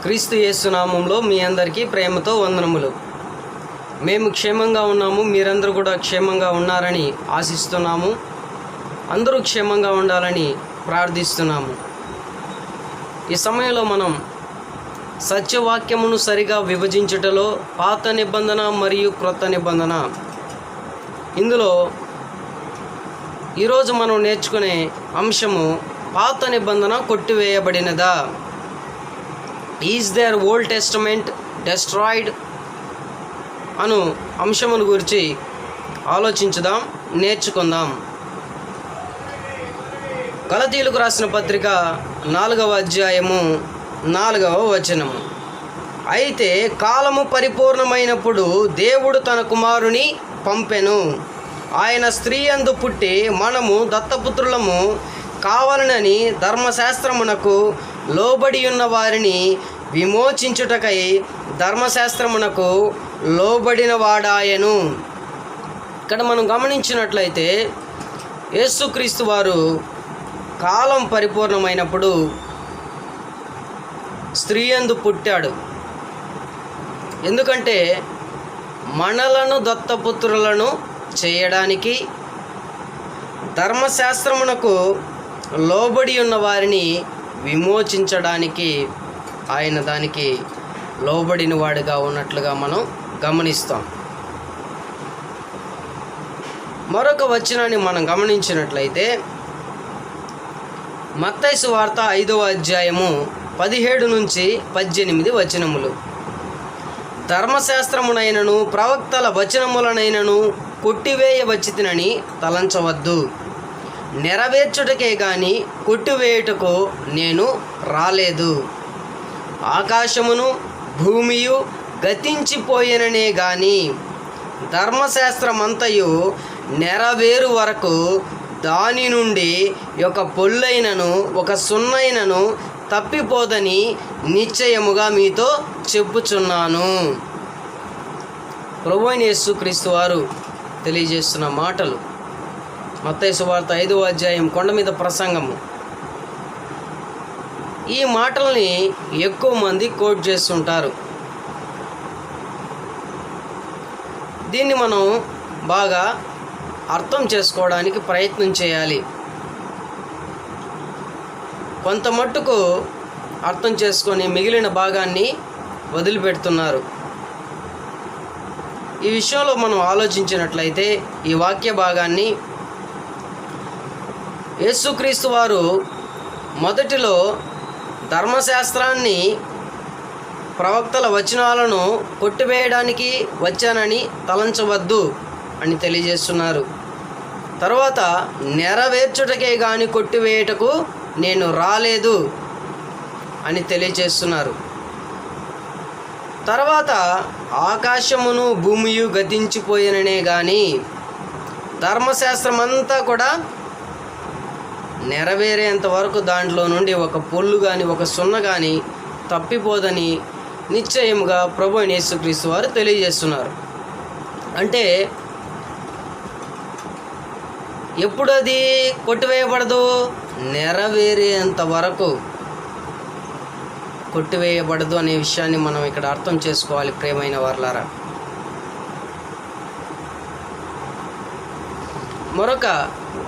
క్రీస్తు యేసు నామంలో మీ అందరికీ ప్రేమతో వందనములు. మేము క్షేమంగా ఉన్నాము, మీరందరూ కూడా క్షేమంగా ఉన్నారని ఆశిస్తున్నాము. అందరూ క్షేమంగా ఉండాలని ప్రార్థిస్తున్నాము. ఈ సమయంలో మనం సత్యవాక్యమును సరిగా విభజించుటలో పాత నిబంధన మరియు క్రొత్త నిబంధన, ఇందులో ఈరోజు మనం నేర్చుకునే అంశము పాత నిబంధన కొట్టివేయబడినదా? Is there old testament destroyed అను అంశమును గురించి ఆలోచించుదాం, నేర్చుకుందాం. గలతీయులకు రాసిన పత్రిక 4వ అధ్యాయము 4వ వచనము. అయితే కాలము పరిపూర్ణమైనప్పుడు దేవుడు తన కుమారుని పంపెను. ఆయన స్త్రీ యందు పుట్టి మనము దత్తపుత్రులము కావాలనని ధర్మశాస్త్రమునకు లోబడి ఉన్న వారిని విమోచించుటకై ధర్మశాస్త్రమునకు లోబడిన వాడాయను. ఇక్కడ మనం గమనించినట్లయితే యేసుక్రీస్తు వారు కాలం పరిపూర్ణమైనప్పుడు స్త్రీ యందు పుట్టాడు. ఎందుకంటే మనలను దత్తపుత్రులను చేయడానికి, ధర్మశాస్త్రమునకు లోబడి ఉన్న వారిని విమోచించడానికి ఆయన దానికి లోబడిన వాడిగా ఉన్నట్లుగా మనం గమనిస్తాం. మరొక వచనాన్ని మనం గమనించినట్లయితే మత్తయి సువార్త 5వ అధ్యాయము 17 నుంచి 18 వచనములు. ధర్మశాస్త్రమునైనను ప్రవక్తల వచనములనైనను కొట్టివేయవచ్చితినని తలంచవద్దు. నెరవేర్చుటకే గాని కొట్టివేయుటకు నేను రాలేదు. ఆకాశమును భూమియు గతించిపోయిననే గాని ధర్మశాస్త్రమంతయు నెరవేరు వరకు దాని నుండి ఒక పొల్లైనను ఒక సున్నైనను తప్పిపోదని నిశ్చయముగా మీతో చెప్పుచున్నాను. ప్రభువైన యేసుక్రీస్తు వారు తెలియజేస్తున్న మాటలు. మత్తయి సువార్త 5వ అధ్యాయం కొండ మీద ప్రసంగము. ఈ మాటల్ని ఎక్కువ మంది కోట్ చేస్తుంటారు. దీన్ని మనం బాగా అర్థం చేసుకోవడానికి ప్రయత్నం చేయాలి. కొంత మట్టుకు అర్థం చేసుకొని మిగిలిన భాగాన్ని వదిలిపెడుతున్నారు. ఈ విషయంలో మనం ఆలోచించినట్లయితే ఈ వాక్య భాగాన్ని యేసుక్రీస్తు వారు మొదటిలో ధర్మశాస్త్రాన్ని ప్రవక్తల వచనాలను కొట్టివేయడానికి వచ్చానని తలంచవద్దు అని తెలియజేస్తున్నారు. తర్వాత నెరవేర్చుటకే గాని కొట్టివేయుటకు నేను రాలేదు అని తెలియజేస్తున్నారు. తర్వాత ఆకాశమును భూమియు గతించిపోయిననే కానీ ధర్మశాస్త్రం అంతా కూడా నెరవేరేంత వరకు దాంట్లో నుండి ఒక పొల్లు కానీ ఒక సున్న కానీ తప్పిపోదని నిశ్చయముగా ప్రభువైన యేసుక్రీస్తు వారు తెలియజేస్తున్నారు. అంటే ఎప్పుడు అది కొట్టివేయబడదు? నెరవేరేంత వరకు కొట్టివేయబడదు అనే విషయాన్ని మనం ఇక్కడ అర్థం చేసుకోవాలి ప్రియమైన వారలారా. మరొక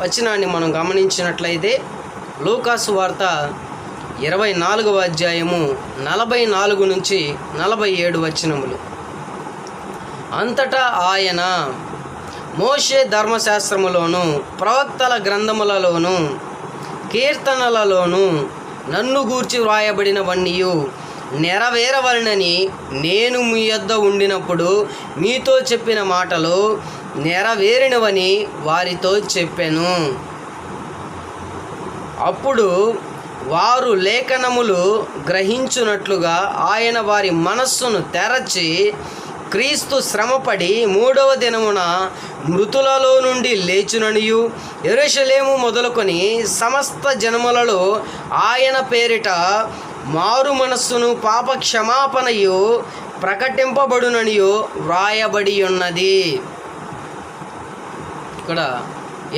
వచనాన్ని మనం గమనించినట్లయితే లూకాసు వార్త 24వ అధ్యాయము 44 నుంచి 47 వచనములు. అంతటా ఆయన మోషే ధర్మశాస్త్రములోను ప్రవక్తల గ్రంథములలోను కీర్తనలలోను నన్ను గూర్చి వ్రాయబడినవన్నీయు నెరవేరవలనని నేను మీ యొద్ద ఉండినప్పుడు మీతో చెప్పిన మాటలు నెరవేరినవని వారితో చెప్పెను. అప్పుడు వారు లేఖనములు గ్రహించున్నట్లుగా ఆయన వారి మనస్సును తెరచి క్రీస్తు శ్రమపడి 3వ దినమున మృతులలో నుండి లేచుననియు యెరూషలేము మొదలుకొని సమస్త జనములలో ఆయన పేరిట మారు మనస్సును పాప క్షమాపణయు ప్రకటింపబడుననియు వ్రాయబడి ఉన్నది. ఇక్కడ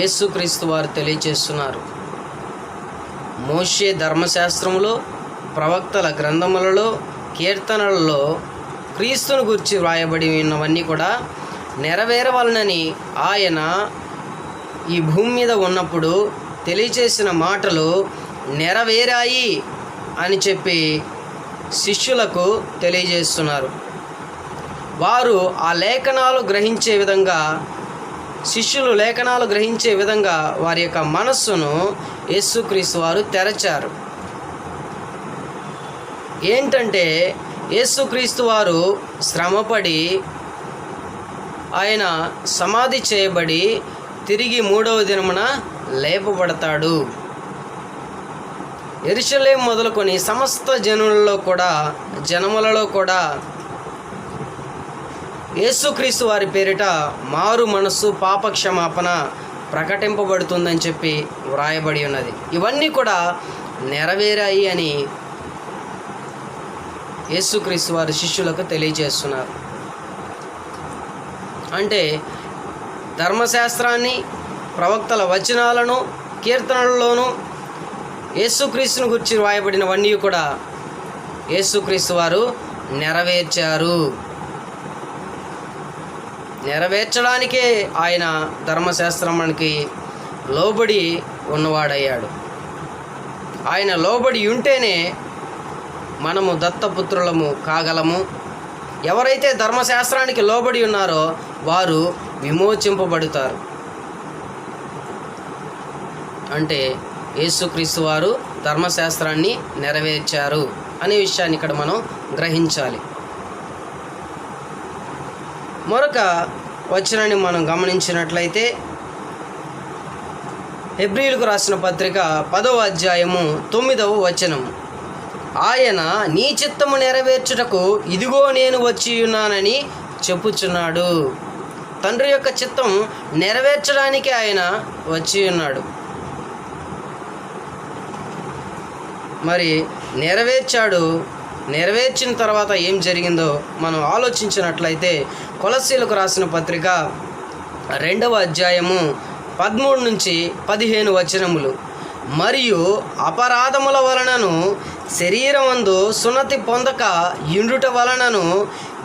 యేసుక్రీస్తు వారు తెలియజేస్తున్నారు, మోషే ధర్మశాస్త్రములో ప్రవక్తల గ్రంథములలో కీర్తనలలో క్రీస్తును గురించి వ్రాయబడి ఉన్నవన్నీ కూడా నెరవేరవలనని ఆయన ఈ భూమి మీద ఉన్నప్పుడు తెలియచేసిన మాటలు నెరవేరాయి అని చెప్పి శిష్యులకు తెలియజేస్తున్నారు. వారు ఆ లేఖనాలు గ్రహించే విధంగా, శిష్యులు లేఖనాలు గ్రహించే విధంగా వారి యొక్క మనస్సును యేసుక్రీస్తు వారు తెరచారు. ఏంటంటే యేసుక్రీస్తు వారు శ్రమపడి ఆయన సమాధి చేయబడి తిరిగి 3వ దినమున లేపబడతాడు. యెరూషలేము మొదలుకొని సమస్త జనములలో కూడా యేసుక్రీస్తు వారి పేరిట మారు మనస్సు, పాపక్షమాపణ ప్రకటింపబడుతుందని చెప్పి వ్రాయబడి ఉన్నది. ఇవన్నీ కూడా నెరవేరాయి అని యేసుక్రీస్తు వారి శిష్యులకు తెలియజేస్తున్నారు. అంటే ధర్మశాస్త్రాన్ని, ప్రవక్తల వచనాలను, కీర్తనలలోనూ యేసుక్రీస్తుని గురించి వ్రాయబడినవన్నీ కూడా యేసుక్రీస్తు వారు నెరవేర్చారు. నెరవేర్చడానికే ఆయన ధర్మశాస్త్రానికి లోబడి ఉన్నవాడయ్యాడు. ఆయన లోబడి ఉంటేనే మనము దత్తపుత్రులము కాగలము. ఎవరైతే ధర్మశాస్త్రానికి లోబడి ఉన్నారో వారు విమోచింపబడతారు. అంటే యేసుక్రీస్తు వారు ధర్మశాస్త్రాన్ని నెరవేర్చారు అనే విషయాన్ని ఇక్కడ మనం గ్రహించాలి. మరొక వచనాన్ని మనం గమనించినట్లయితే హెబ్రీయులకు రాసిన పత్రిక 10వ అధ్యాయము 9వ వచనం, ఆయన నీ చిత్తము నెరవేర్చుటకు ఇదిగో నేను వచ్చి ఉన్నానని చెప్పుచున్నాడు. తండ్రి యొక్క చిత్తం నెరవేర్చడానికి ఆయన వచ్చి ఉన్నాడు. మరి నెరవేర్చాడు. నెరవేర్చిన తర్వాత ఏం జరిగిందో మనం ఆలోచించినట్లయితే కొలస్సీలకు రాసిన పత్రిక 2వ అధ్యాయము 13 నుంచి 15 వచనములు, మరియు అపరాధముల వలనను శరీరమందు సున్నతి పొందక ఇండుట వలనను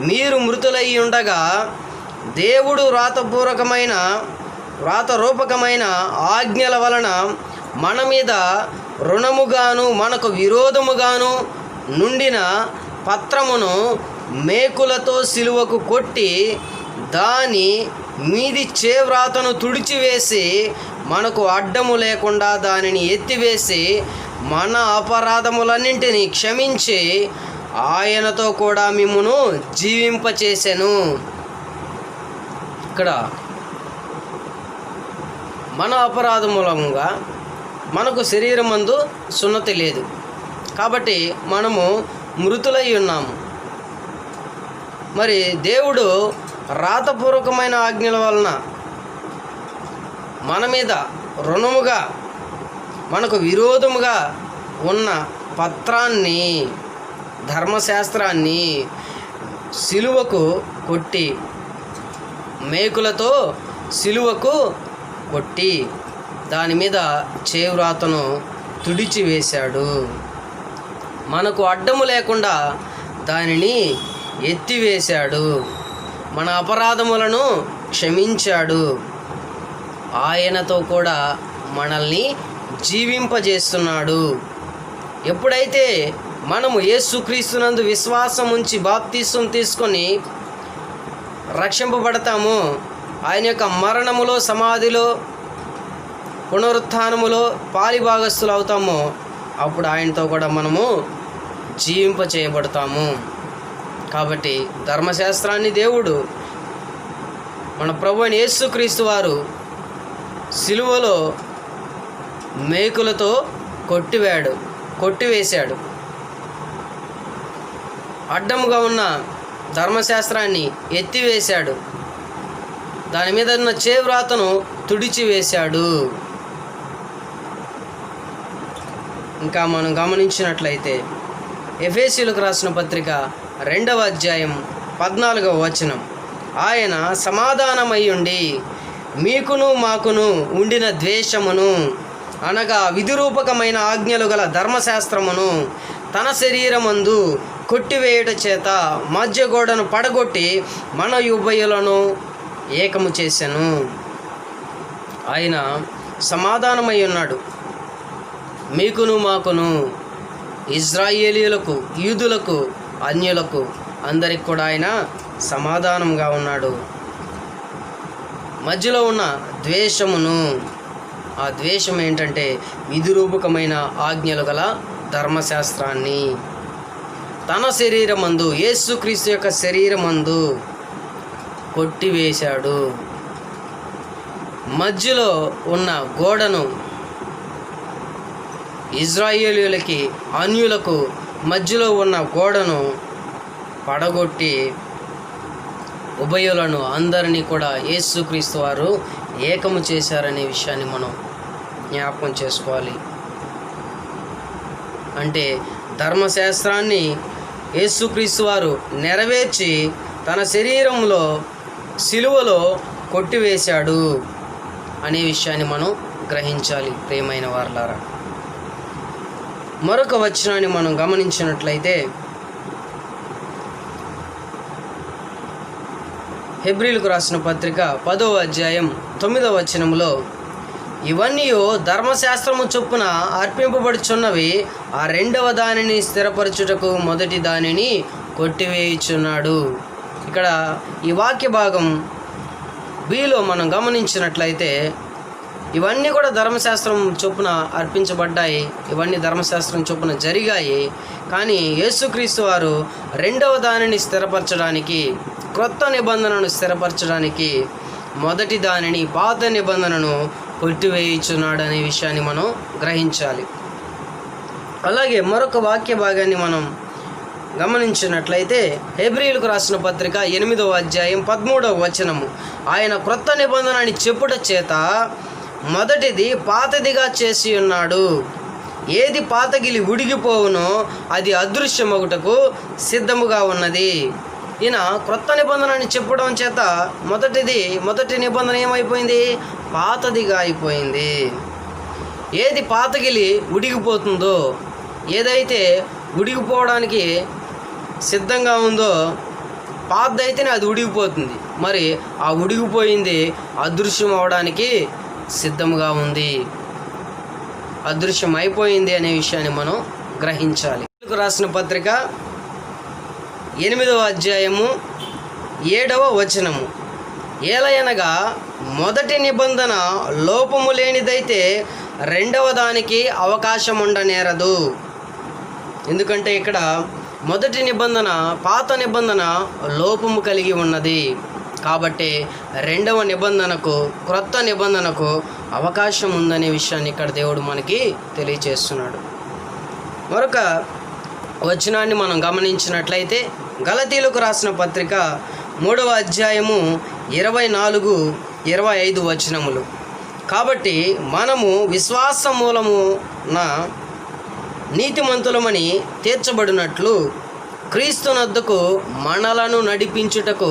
మీరు మృతులై ఉండగా దేవుడు వ్రాతరూపకమైన ఆజ్ఞల వలన మన మీద రుణముగాను మనకు విరోధముగాను నుండిన పత్రమును మేకులతో సిలువకు కొట్టి దాని మీది చేవ్రాతను తుడిచివేసి మనకు అడ్డము లేకుండా దానిని ఎత్తివేసి మన అపరాధములన్నింటినీ క్షమించి ఆయనతో కూడా మిమ్మును జీవింపచేసెను. ఇక్కడ మన అపరాధములముగా మనకు శరీరమందు సున్నతి లేదు కాబట్టి మనము మృతులై ఉన్నాము. మరి దేవుడు రాతపూర్వకమైన ఆజ్ఞల వలన మన మీద రుణముగా మనకు విరోధముగా ఉన్న పత్రాన్ని, ధర్మశాస్త్రాన్ని సిలువకు కొట్టి, మేకులతో సిలువకు కొట్టి దాని మీద చేవ్రాతను తుడిచివేశాడు. మనకు అడ్డము లేకుండా దానిని ఎత్తివేశాడు. మన అపరాధములను క్షమించాడు. ఆయనతో కూడా మనల్ని జీవింపజేస్తున్నాడు. ఎప్పుడైతే మనము యేసుక్రీస్తునందు విశ్వాసం ఉంచి బాప్తిసం తీసుకొని రక్షింపబడతామో, ఆయన యొక్క మరణములో, సమాధిలో, పునరుత్థానములో పాలిభాగస్తులు అవుతామో, అప్పుడు ఆయనతో కూడా మనము జీవింప చేయబడతాము. కాబట్టి ధర్మశాస్త్రాన్ని దేవుడు మన ప్రభువైన యేసుక్రీస్తు వారు సిలువలో మేకులతో కొట్టివేశాడు. అడ్డముగా ఉన్న ధర్మశాస్త్రాన్ని ఎత్తివేశాడు. దాని మీద ఉన్న చేవ్రాతను తుడిచివేశాడు. ఇంకా మనం గమనించినట్లయితే ఎఫెసీయులకు రాసిన పత్రిక 2వ అధ్యాయం 14వ వచనం, ఆయన సమాధానమయ్యుండి మీకును మాకును ఉండిన ద్వేషమును, అనగా విధిరూపకమైన ఆజ్ఞలు గల ధర్మశాస్త్రమును తన శరీరమందు కొట్టివేయుట చేత మధ్య గోడను పడగొట్టి మన ఉభయులను ఏకము చేసెను. ఆయన సమాధానమై ఉన్నాడు. మీకును మాకును, ఇజ్రాయేలీయులకు, యూదులకు, అన్యులకు అందరికి కూడా ఆయన సమాధానంగా ఉన్నాడు. మధ్యలో ఉన్న ద్వేషమును, ఆ ద్వేషం ఏంటంటే విధిరూపకమైన ఆజ్ఞలు గల ధర్మశాస్త్రాన్ని తన శరీరమందు, యేసుక్రీస్తు యొక్క శరీరమందు కొట్టివేశాడు. మధ్యలో ఉన్న గోడను, ఇజ్రాయేలీయులకి, అన్యులకు మధ్యలో ఉన్న గోడను పడగొట్టి ఉభయులను అందరినీ కూడా యేసుక్రీస్తు వారు ఏకము చేశారనే విషయాన్ని మనం జ్ఞాపకం చేసుకోవాలి. అంటే ధర్మశాస్త్రాన్ని యేసుక్రీస్తు వారు నెరవేర్చి తన శరీరంలో సిలువలో కొట్టివేశాడు అనే విషయాన్ని మనం గ్రహించాలి. ప్రియమైన వారలారా, మరొక వచనాన్ని మనం గమనించినట్లయితే హెబ్రీలకు రాసిన పత్రిక 10వ అధ్యాయం 9వ వచనంలో, ఇవన్నీ ధర్మశాస్త్రము చొప్పున అర్పింపబడుచున్నవి, ఆ రెండవ దానిని స్థిరపరచుటకు మొదటి దానిని కొట్టివేయుచున్నాడు. ఇక్కడ ఈ వాక్య భాగం బిలో మనం గమనించినట్లయితే ఇవన్నీ కూడా ధర్మశాస్త్రం చొప్పున అర్పించబడ్డాయి, ఇవన్నీ ధర్మశాస్త్రం చొప్పున జరిగాయి. కానీ యేసుక్రీస్తు వారు రెండవ దానిని స్థిరపరచడానికి, క్రొత్త నిబంధనను స్థిరపరచడానికి మొదటి దానిని, పాత నిబంధనను కొట్టివేయుచున్నాడు అనే విషయాన్ని మనం గ్రహించాలి. అలాగే మరొక వాక్య భాగాన్ని మనం గమనించినట్లయితే హెబ్రీయులకు రాసిన పత్రిక 8వ అధ్యాయం 13వ వచనము, ఆయన క్రొత్త నిబంధన అని చెప్పుట చేత మొదటిది పాతదిగా చేసి ఉన్నాడు. ఏది పాతగిలి ఉడిగిపోవునో అది అదృశ్యమగుటకు సిద్ధముగా ఉన్నది. ఈయన క్రొత్త నిబంధన అని చెప్పడం చేత మొదటి నిబంధన ఏమైపోయింది? పాతదిగా అయిపోయింది. ఏది పాతగిలి ఉడిగిపోతుందో, ఏదైతే ఉడిగిపోవడానికి సిద్ధంగా ఉందో, పాతదైతేనే అది ఉడిగిపోతుంది. మరి ఆ ఉడిగిపోయింది అదృశ్యం అవడానికి సిద్ధముగా ఉంది, అదృశ్యం అయిపోయింది అనే విషయాన్ని మనం గ్రహించాలి. రాసిన పత్రిక 8వ అధ్యాయము 7వ వచనము, ఏలయనగా మొదటి నిబంధన లోపము లేనిదైతే రెండవ దానికి అవకాశం ఉండనేరదు. ఎందుకంటే ఇక్కడ మొదటి నిబంధన, పాత నిబంధన లోపము కలిగి ఉన్నది కాబట్టి రెండవ నిబంధనకు, క్రొత్త నిబంధనకు అవకాశం ఉందనే విషయాన్ని ఇక్కడ దేవుడు మనకి తెలియచేస్తున్నాడు. మరొక వచనాన్ని మనం గమనించినట్లయితే గలతీయులకు రాసిన పత్రిక 3వ అధ్యాయము 24-25 వచనములు, కాబట్టి మనము విశ్వాస మూలమున నీతిమంతులమని తీర్చబడినట్లు క్రీస్తునొద్దకు మనలను నడిపించుటకు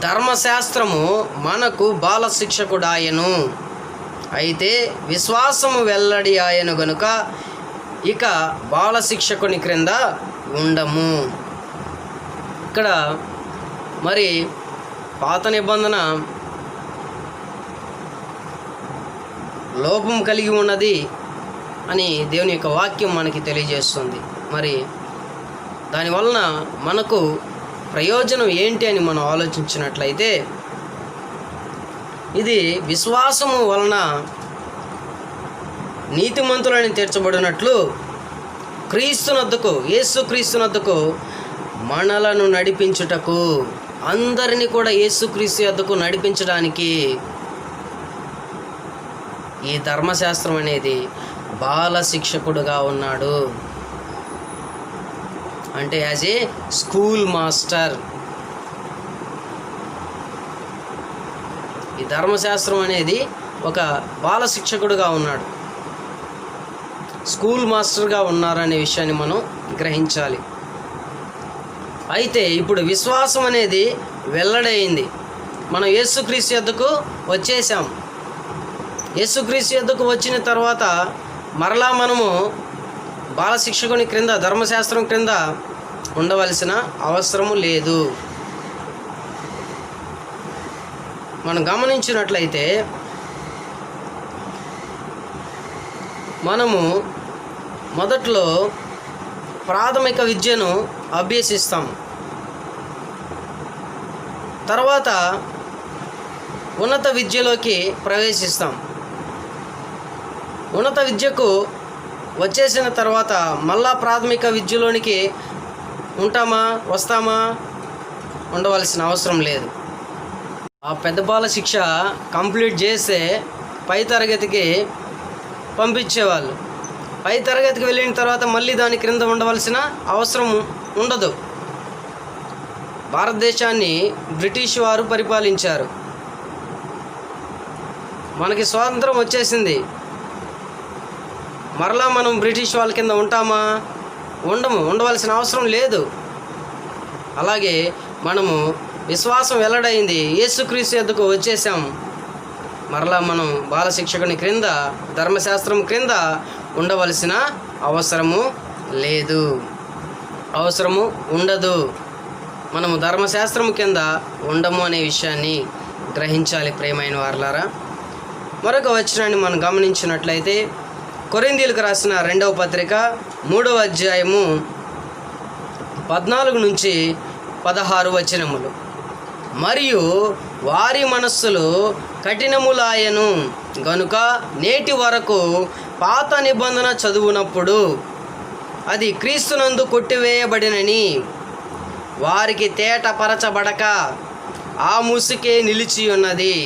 ధర్మశాస్త్రము మనకు బాలశిక్షకుడాయను. అయితే విశ్వాసము వెల్లడి ఆయను గనుక ఇక బాలశిక్షకుని క్రింద ఉండము. ఇక్కడ మరి పాత నిబంధన లోపం కలిగి ఉన్నది అని దేవుని యొక్క వాక్యం మనకి తెలియజేస్తుంది. మరి దానివలన మనకు ప్రయోజనం ఏంటి అని మనం ఆలోచించినట్లయితే, ఇది విశ్వాసము వలన నీతిమంతులని తీర్చబడినట్లు క్రీస్తునొద్దకు, యేసుక్రీస్తునొద్దకు మనలను నడిపించుటకు, అందరినీ కూడా యేసుక్రీస్తు యొద్దకు నడిపించడానికి ఈ ధర్మశాస్త్రం అనేది బాల శిక్షకుడుగా ఉన్నాడు. అంటే యాజ్ ఏ స్కూల్ మాస్టర్. ఈ ధర్మశాస్త్రం అనేది ఒక బాల శిక్షకుడుగా ఉన్నాడు, స్కూల్ మాస్టర్గా ఉన్నారనే విషయాన్ని మనం గ్రహించాలి. అయితే ఇప్పుడు విశ్వాసం అనేది వెల్లడైంది. మనం యేసుక్రీస్తు యొద్దకు వచ్చేసాం. యేసుక్రీస్తు యొద్దకు వచ్చిన తర్వాత మరలా మనము బాలశిక్షకుని క్రింద, ధర్మశాస్త్రం క్రింద ఉండవలసిన అవసరము లేదు. మనం గమనించినట్లయితే మనము మొదట్లో ప్రాథమిక విద్యను అభ్యసిస్తాం. తర్వాత ఉన్నత విద్యలోకి ప్రవేశిస్తాం. ఉన్నత విద్యకు వచ్చేసిన తర్వాత మళ్ళా ప్రాథమిక విద్యలోనికి వస్తామా? ఉండవలసిన అవసరం లేదు. ఆ పెద్ద బాల శిక్ష కంప్లీట్ చేస్తే పై తరగతికి పంపించేవాళ్ళు. పై తరగతికి వెళ్ళిన తర్వాత మళ్ళీ దాని క్రింద ఉండవలసిన అవసరం ఉండదు. భారతదేశాన్ని బ్రిటిష్ వారు పరిపాలించారు. మనకి స్వాతంత్రం వచ్చేసింది. మరలా మనం బ్రిటిష్ వాళ్ళ కింద ఉండవలసిన అవసరం లేదు. అలాగే మనము విశ్వాసం వెల్లడైంది, యేసుక్రీస్తు యొద్దకు వచ్చేసాం. మరలా మనం బాలశిక్షకుని క్రింద, ధర్మశాస్త్రం క్రింద ఉండవలసిన అవసరము లేదు, అవసరము ఉండదు. మనము ధర్మశాస్త్రం కింద ఉండము అనే విషయాన్ని గ్రహించాలి ప్రియమైన వారలారా. మరొక వచనాన్ని మనం గమనించినట్లయితే కొరింథీయులకు రాసిన 2వ పత్రిక 3వ అధ్యాయము 14 నుంచి 16 వచనములు. మరియు వారి మనస్సులు కఠినములాయను గనుక నేటి వరకు పాత నిబంధన చదువునప్పుడు అది క్రీస్తునందు కొట్టివేయబడినని వారికి తేటపరచబడక ఆ ముసుకే నిలిచి ఉన్నది.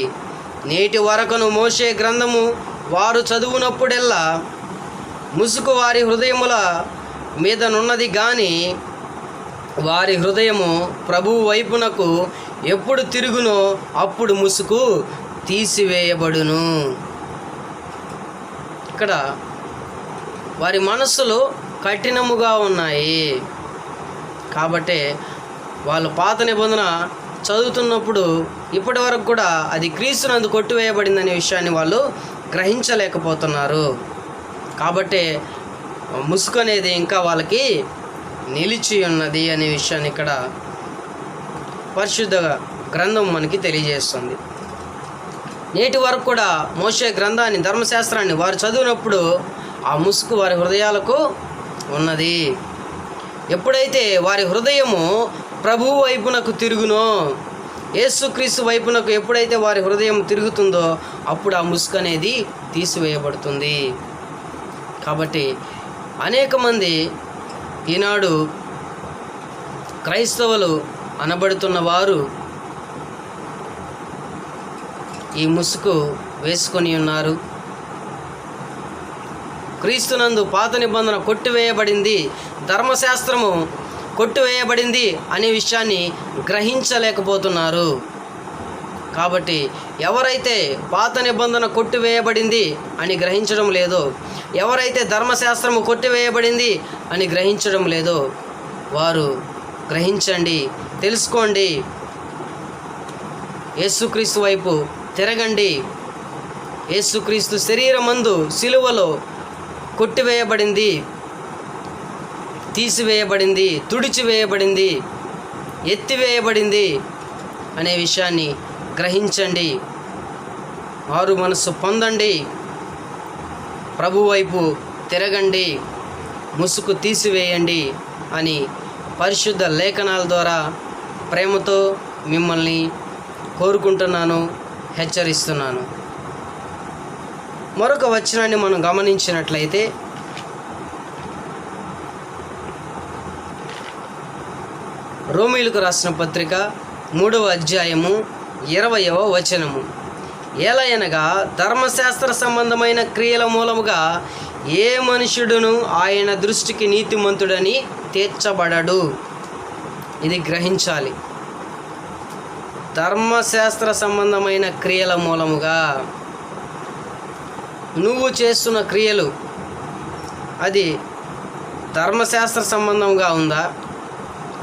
నేటి వరకును మోషే గ్రంథము వారు చదువునప్పుడెల్లా ముసుగు వారి హృదయముల మీదనున్నది కానీ వారి హృదయము ప్రభువు వైపునకు ఎప్పుడు తిరుగునో అప్పుడు ముసుగు తీసివేయబడును. ఇక్కడ వారి మనస్సులు కఠినముగా ఉన్నాయి కాబట్టి వాళ్ళు పాత నిబంధన చదువుతున్నప్పుడు ఇప్పటి వరకు కూడా అది క్రీస్తునందు కొట్టివేయబడిందనే విషయాన్ని వాళ్ళు గ్రహించలేకపోతున్నారు. కాబట్టి ముసుగు అనేది ఇంకా వాళ్ళకి నిలిచి ఉన్నది అనే విషయాన్ని ఇక్కడ పరిశుద్ధ గ్రంథం మనకి తెలియజేస్తుంది. నేటి వరకు కూడా మోషే గ్రంథాన్ని, ధర్మశాస్త్రాన్ని వారు చదివినప్పుడు ఆ ముసుగు వారి హృదయాలకు ఉన్నది. ఎప్పుడైతే వారి హృదయము ప్రభువు వైపునకు తిరుగునో, యేసుక్రీస్తు వైపునకు ఎప్పుడైతే వారి హృదయం తిరుగుతుందో అప్పుడు ఆ ముసుగు అనేది తీసివేయబడుతుంది. కాబట్టి అనేక మంది ఈనాడు క్రైస్తవులు అనబడుతున్న వారు ఈ ముసుగు వేసుకొని ఉన్నారు. క్రీస్తునందు పాత నిబంధన కొట్టివేయబడింది, ధర్మశాస్త్రము కొట్టివేయబడింది అనే విషయాన్ని గ్రహించలేకపోతున్నారు. కాబట్టి ఎవరైతే పాత నిబంధన కొట్టివేయబడింది అని గ్రహించడం లేదో, ఎవరైతే ధర్మశాస్త్రము కొట్టివేయబడింది అని గ్రహించడం లేదో వారు గ్రహించండి, తెలుసుకోండి, యేసుక్రీస్తు వైపు తిరగండి. యేసుక్రీస్తు శరీరమందు సిలువలో కొట్టివేయబడింది, తీసివేయబడింది, తుడిచివేయబడింది, ఎత్తివేయబడింది అనే విషయాన్ని గ్రహించండి. మారు మనస్సు పొందండి, ప్రభు వైపు తిరగండి, ముసుగు తీసివేయండి అని పరిశుద్ధ లేఖనాల ద్వారా ప్రేమతో మిమ్మల్ని కోరుకుంటున్నాను, హెచ్చరిస్తున్నాను. మరొక వచనాన్ని మనం గమనించినట్లయితే రోమీయులకు రాసిన పత్రిక 3వ అధ్యాయము 20వ వచనము. ఎలయనగా ధర్మశాస్త్ర సంబంధమైన క్రియల మూలముగా ఏ మనుష్యుడును ఆయన దృష్టికి నీతిమంతుడని తీర్చబడడు. ఇది గ్రహించాలి. ధర్మశాస్త్ర సంబంధమైన క్రియల మూలముగా నువ్వు చేస్తున్న క్రియలు అది ధర్మశాస్త్ర సంబంధంగా ఉందా,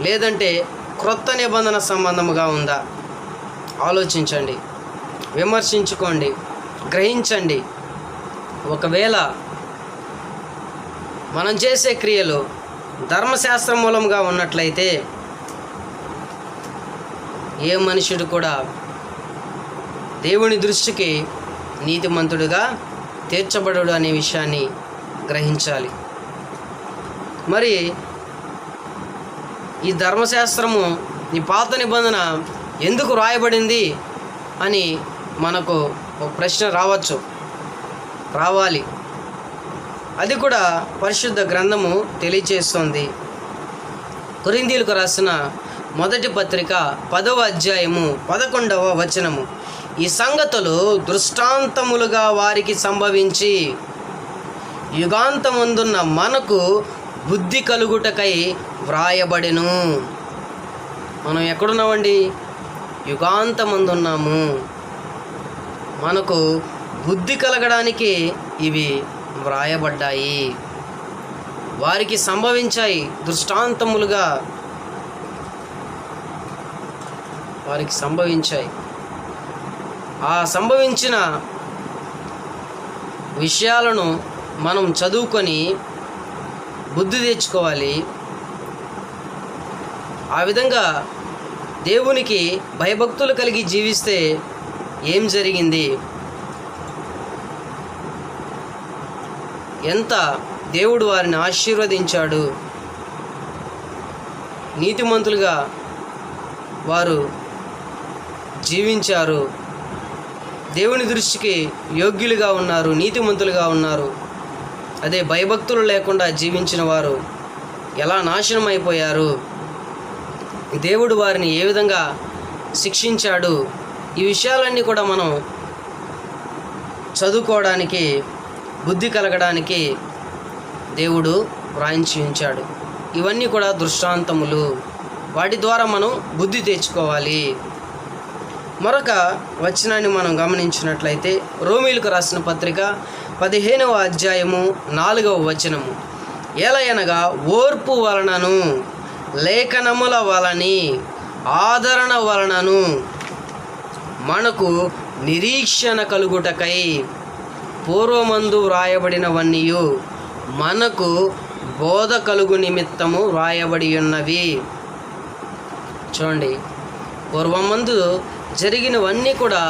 లేదంటే క్రొత్త నిబంధన సంబంధముగా ఉందా? ఆలోచించండి, విమర్శించుకోండి, గ్రహించండి. ఒకవేళ మనం చేసే క్రియలు ధర్మశాస్త్రం మూలంగా ఉన్నట్లయితే ఏ మనుషుడు కూడా దేవుని దృష్టికి నీతిమంతుడుగా తీర్చబడడు అనే విషయాన్ని గ్రహించాలి. మరి ఈ ధర్మశాస్త్రము, ఈ పాత నిబంధన ఎందుకు రాయబడింది అని మనకు ఒక ప్రశ్న రావాలి. అది కూడా పరిశుద్ధ గ్రంథము తెలియచేస్తుంది. కొరింథీయులకు రాసిన మొదటి పత్రిక 10వ అధ్యాయము 11వ వచనము, ఈ సంగతులు దృష్టాంతములుగా వారికి సంభవించి యుగాంతమందున్న మనకు బుద్ధి కలుగుటకై వ్రాయబడెను. మనం ఎక్కడున్నామండి? యుగాంతమందున్నాము. మనకు బుద్ధి కలగడానికి ఇవి వ్రాయబడ్డాయి, వారికి సంభవించాయి, దృష్టాంతములుగా వారికి సంభవించాయి. ఆ సంభవించిన విషయాలను మనం చదువుకొని బుద్ధి తెచ్చుకోవాలి. ఆ విధంగా దేవునికి భయభక్తులు కలిగి జీవిస్తే ఏం జరిగింది, ఎంత దేవుడు వారిని ఆశీర్వదించాడు, నీతిమంతులుగా వారు జీవించారు, దేవుని దృష్టికి యోగ్యులుగా ఉన్నారు, నీతిమంతులుగా ఉన్నారు. అదే భయభక్తులు లేకుండా జీవించిన వారు ఎలా నాశనం అయిపోయారు, దేవుడు వారిని ఏ విధంగా శిక్షించాడు, ఈ విషయాలన్నీ కూడా మనం చదువుకోవడానికి, బుద్ధి కలగడానికి దేవుడు వ్రాయించి ఉంచాడు. ఇవన్నీ కూడా దృష్టాంతములు, వాటి ద్వారా మనం బుద్ధి తెచ్చుకోవాలి. మరొక వచనాన్ని మనం గమనించినట్లయితే రోమీయులకు రాసిన పత్రిక 15వ అధ్యాయము 4వ వచనము, ఏలయనగా ఓర్పు వలనను లేఖనముల వలని ఆదరణ వలనను మనకు నిరీక్షణ కలుగుటకై పూర్వమందు వ్రాయబడినవన్నీయు మనకు బోధ కలుగు నిమిత్తము వ్రాయబడి ఉన్నవి. చూడండి, పూర్వమందు జరిగినవన్నీ కూడా,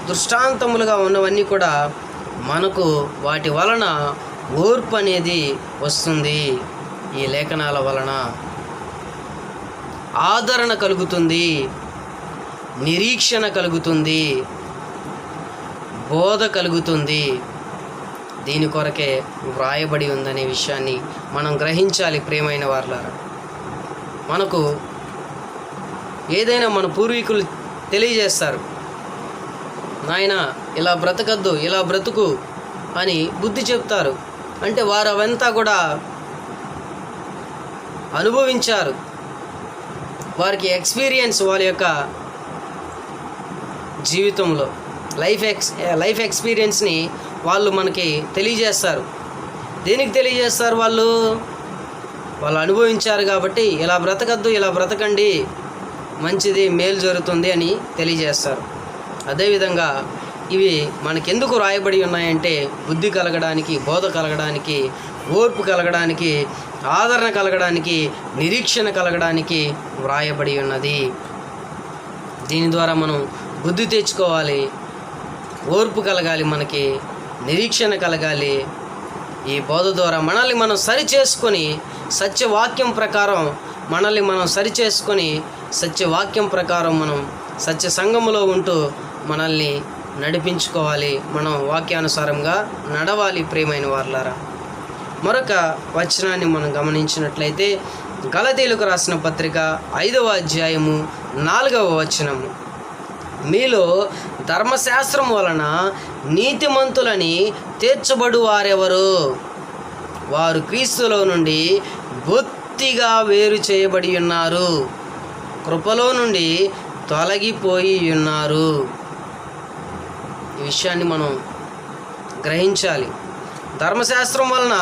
దృష్టాంతములుగా ఉన్నవన్నీ కూడా మనకు వాటి వలన ఓర్పు అనేది వస్తుంది. ఈ లేఖనాల వలన ఆదరణ కలుగుతుంది, నిరీక్షణ కలుగుతుంది, బోధ కలుగుతుంది. దీని కొరకే వ్రాయబడి ఉందనే విషయాన్ని మనం గ్రహించాలి. ప్రియమైన వారలారా, మనకు ఏదైనా మన పూర్వీకులు తెలియజేస్తారు, నాయన ఇలా బ్రతకద్దు, ఇలా బ్రతుకు అని బుద్ధి చెప్తారు. అంటే వారు అవంతా కూడా అనుభవించారు, వారికి ఎక్స్పీరియన్స్, వాళ్ళ యొక్క జీవితంలో లైఫ్ ఎక్స్పీరియన్స్ని వాళ్ళు మనకి తెలియజేస్తారు. దేనికి తెలియజేస్తారు? వాళ్ళు అనుభవించారు కాబట్టి ఇలా బ్రతకద్దు, ఇలా బ్రతకండి, మంచిది, మేలు జరుగుతుంది అని తెలియజేస్తారు. అదేవిధంగా ఇవి మనకెందుకు రాయబడి ఉన్నాయంటే బుద్ధి కలగడానికి, బోధ కలగడానికి, ఓర్పు కలగడానికి, ఆదరణ కలగడానికి, నిరీక్షణ కలగడానికి వ్రాయబడి ఉన్నది. దీని ద్వారా మనం బుద్ధి తెచ్చుకోవాలి, ఓర్పు కలగాలి, మనకి నిరీక్షణ కలగాలి. ఈ బోధ ద్వారా మనల్ని మనం సరిచేసుకొని సత్యవాక్యం ప్రకారం సత్యవాక్యం ప్రకారం మనం సత్య సంఘములో ఉంటూ మనల్ని నడిపించుకోవాలి. మనం వాక్యానుసారంగా నడవాలి. ప్రియమైన వారలారా, మరొక వచనాన్ని మనం గమనించినట్లయితే గలతీయులకు రాసిన పత్రిక 5వ అధ్యాయము 4వ వచనము, మీలో ధర్మశాస్త్రం వలన నీతిమంతులని తీర్చబడు వారెవరు? వారు క్రీస్తులో నుండి బొత్తిగా వేరు చేయబడి ఉన్నారు, కృపలో నుండి తొలగిపోయి ఉన్నారు. ఈ విషయాన్ని మనం గ్రహించాలి. ధర్మశాస్త్రం వలన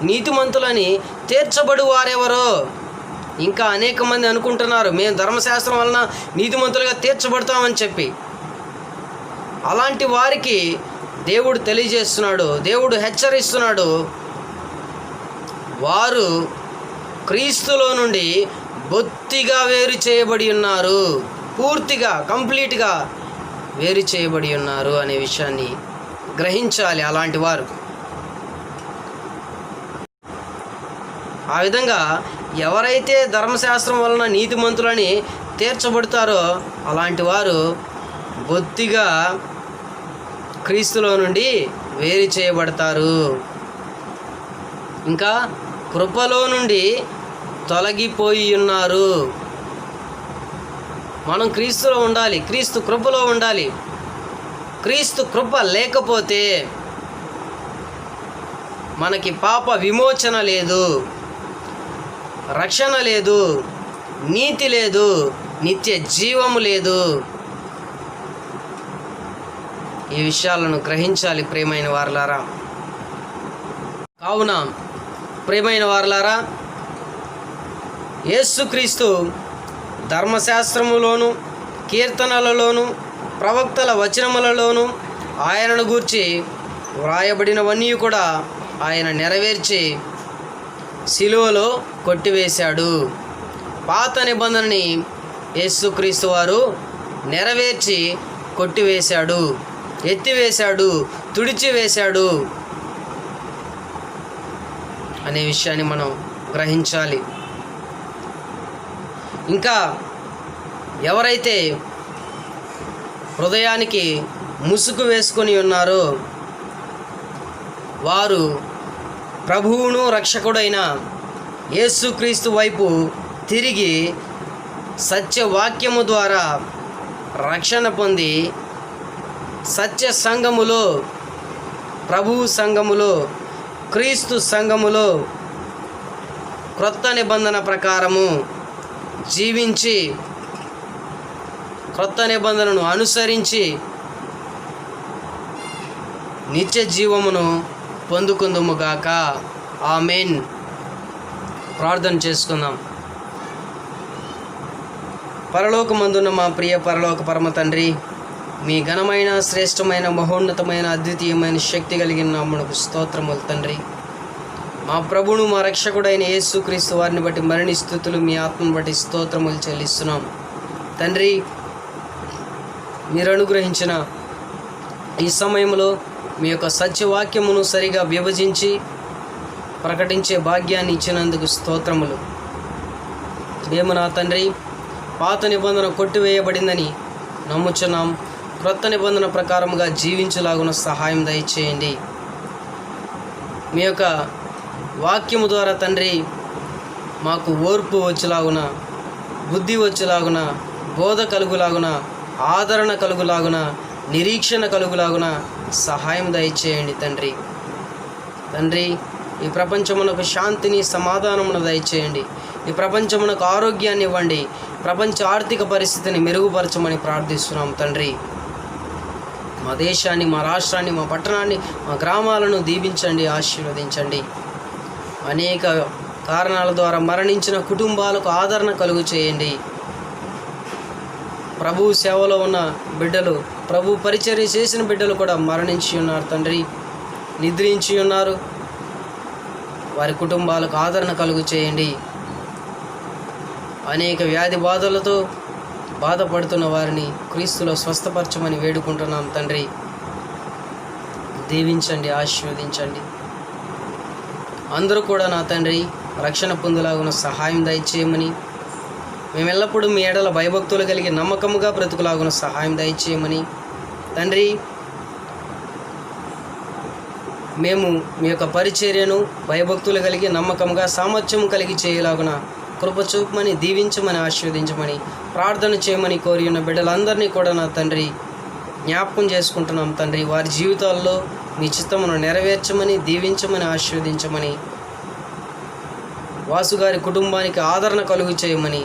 నీతిమంతులని తీర్చబడు వారెవరో? ఇంకా అనేక మంది అనుకుంటున్నారు మేము ధర్మశాస్త్రం వలన నీతిమంతులుగా తీర్చబడతామని చెప్పి. అలాంటి వారికి దేవుడు తెలియజేస్తున్నాడు, దేవుడు హెచ్చరిస్తున్నాడు, వారు క్రీస్తులో నుండి బొత్తిగా వేరు చేయబడి ఉన్నారు. పూర్తిగా కంప్లీట్గా వేరు చేయబడి ఉన్నారు అనే విషయాన్ని గ్రహించాలి అలాంటి వారు. ఆ విధంగా ఎవరైతే ధర్మశాస్త్రం వలన నీతిమంతులని తీర్చబడతారో అలాంటి వారు బొత్తిగా క్రీస్తులో నుండి వేరు చేయబడతారు. ఇంకా కృపలో నుండి తొలగిపోయి ఉన్నారు. మనం క్రీస్తులో ఉండాలి, క్రీస్తు కృపలో ఉండాలి. క్రీస్తు కృప లేకపోతే మనకి పాప విమోచన లేదు, రక్షణ లేదు, నీతి లేదు, నిత్య జీవము లేదు. ఈ విషయాలను గ్రహించాలి ప్రియమైన వారలారా. కావున ప్రియమైన వారలారా, యేసుక్రీస్తు ధర్మశాస్త్రములోను, కీర్తనలలోను, ప్రవక్తల వచనములలోను ఆయనను గూర్చి వ్రాయబడినవన్నీ కూడా ఆయన నెరవేర్చి సిలువలో కొట్టివేశాడు. పాత నిబంధనని యేసుక్రీస్తు వారు నెరవేర్చి కొట్టివేశాడు, ఎత్తివేశాడు, తుడిచివేశాడు అనే విషయాన్ని మనం గ్రహించాలి. ఇంకా ఎవరైతే హృదయానికి ముసుగు వేసుకొని ఉన్నారో వారు ప్రభువును రక్షకుడైన యేసుక్రీస్తు వైపు తిరిగి సత్యవాక్యము ద్వారా రక్షణ పొంది సత్య సంఘములో, ప్రభువు సంఘములో, క్రీస్తు సంఘములో క్రొత్త నిబంధన ప్రకారము జీవించి క్రొత్త నిబంధనను అనుసరించి నిత్య జీవమును పొందుకుందుముగాక. ఆమేన్. ప్రార్థన చేసుకుందాం. పరలోకమందున్న మా ప్రియ పరలోక పరమ తండ్రి, మీ ఘనమైన, శ్రేష్టమైన, మహోన్నతమైన, అద్వితీయమైన, శక్తి కలిగిన నామమునకు స్తోత్రములు తండ్రి. మా ప్రభువును, మా రక్షకుడైన యేసుక్రీస్తు వారిని బట్టి మరిన్ని స్తుతులు, మీ ఆత్మను బట్టి స్తోత్రములు చెల్లిస్తున్నాం తండ్రి. మీరు అనుగ్రహించిన ఈ సమయంలో మీ యొక్క సత్యవాక్యమును సరిగా విభజించి ప్రకటించే భాగ్యాన్ని ఇచ్చినందుకు స్తోత్రములు. మేము నా తండ్రి పాత నిబంధన కొట్టివేయబడిందని నమ్ముచున్నాం. క్రొత్త నిబంధన ప్రకారముగా జీవించలాగున సహాయం దయచేయండి. మీ యొక్క వాక్యము ద్వారా తండ్రి మాకు ఓర్పు వచ్చేలాగున, బుద్ధి వచ్చేలాగున, బోధ కలుగులాగున, ఆదరణ కలుగులాగున, నిరీక్షణ కలుగులాగున సహాయం దయచేయండి తండ్రి. తండ్రి, ఈ ప్రపంచమునకు శాంతిని, సమాధానమును దయచేయండి. ఈ ప్రపంచమునకు ఆరోగ్యాన్ని ఇవ్వండి. ప్రపంచ ఆర్థిక పరిస్థితిని మెరుగుపరచమని ప్రార్థిస్తున్నాం తండ్రి. మా దేశాన్ని, మా రాష్ట్రాన్ని, మా పట్టణాన్ని, మా గ్రామాలను దీవించండి, ఆశీర్వదించండి. అనేక కారణాల ద్వారా మరణించిన కుటుంబాలకు ఆదరణ కలుగు చేయండి. ప్రభు సేవలో ఉన్న బిడ్డలు, ప్రభు పరిచర్య చేసిన బిడ్డలు కూడా మరణించి ఉన్నారు తండ్రి, నిద్రించి ఉన్నారు. వారి కుటుంబాలకు ఆదరణ కలుగు చేయండి. అనేక వ్యాధి బాధలతో బాధపడుతున్న వారిని క్రీస్తులో స్వస్థపరచమని వేడుకుంటున్నాం తండ్రి. దీవించండి, ఆశీర్వదించండి. అందరూ కూడా నా తండ్రి రక్షణ పొందులాగున సహాయం దయచేయమని, మేము ఎల్లప్పుడూ మీ ఎడల భయభక్తులు కలిగి నమ్మకముగా బ్రతుకులాగున సహాయం దయచేయమని తండ్రి. మేము మీ యొక్క పరిచర్యను భయభక్తులు కలిగి నమ్మకంగా సామర్థ్యం కలిగి చేయలాగున కృప చూపమని, దీవించమని, ఆశీర్వదించమని, ప్రార్థన చేయమని కోరి ఉన్న బిడ్డలందరినీ కూడా నా తండ్రి జ్ఞాపకం చేసుకుంటున్నాం తండ్రి. వారి జీవితాల్లో మీ చిత్తమును నెరవేర్చమని, దీవించమని, ఆశీర్వదించమని, వాసుగారి కుటుంబానికి ఆదరణ కలుగు చేయమని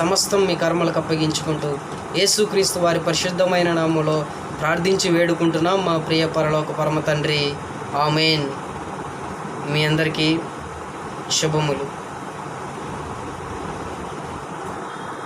సమస్తం మీ కర్మలకు అప్పగించుకుంటూ యేసుక్రీస్తు వారి పరిశుద్ధమైన నామములో ప్రార్థించి వేడుకుంటున్నాం మా ప్రియ పరలోక పరమ తండ్రి. ఆమేన్. మీ అందరికీ శుభములు.